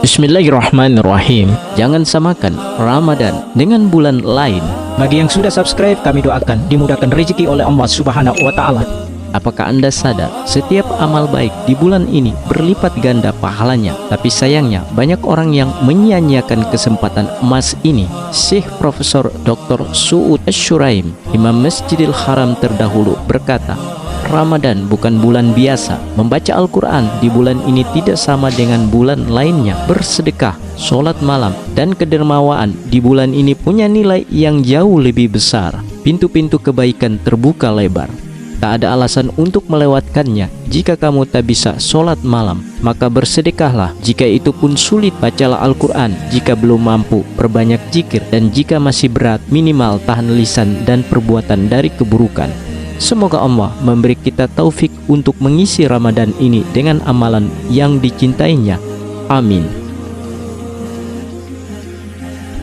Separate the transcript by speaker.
Speaker 1: Bismillahirrahmanirrahim. Jangan samakan Ramadan dengan bulan lain.
Speaker 2: Bagi yang sudah subscribe, kami doakan dimudahkan rezeki oleh Allah Subhanahu wa Ta'ala.
Speaker 1: Apakah Anda sadar setiap amal baik di bulan ini berlipat ganda pahalanya? Tapi sayangnya banyak orang yang menyia-nyiakan kesempatan emas ini. Syekh Profesor Dr. Su'ud Asy-Syuraim, Imam Masjidil Haram terdahulu berkata, Ramadan bukan bulan biasa. Membaca Al-Quran di bulan ini tidak sama dengan bulan lainnya. Bersedekah, sholat malam, dan kedermawaan di bulan ini punya nilai yang jauh lebih besar. Pintu-pintu kebaikan terbuka lebar. Tak ada alasan untuk melewatkannya. Jika kamu tak bisa sholat malam, maka bersedekahlah. Jika itu pun sulit, bacalah Al-Quran. Jika belum mampu, perbanyak zikir. Dan jika masih berat, minimal tahan lisan dan perbuatan dari keburukan. Semoga Allah memberi kita taufik untuk mengisi Ramadan ini dengan amalan yang dicintainya. Amin.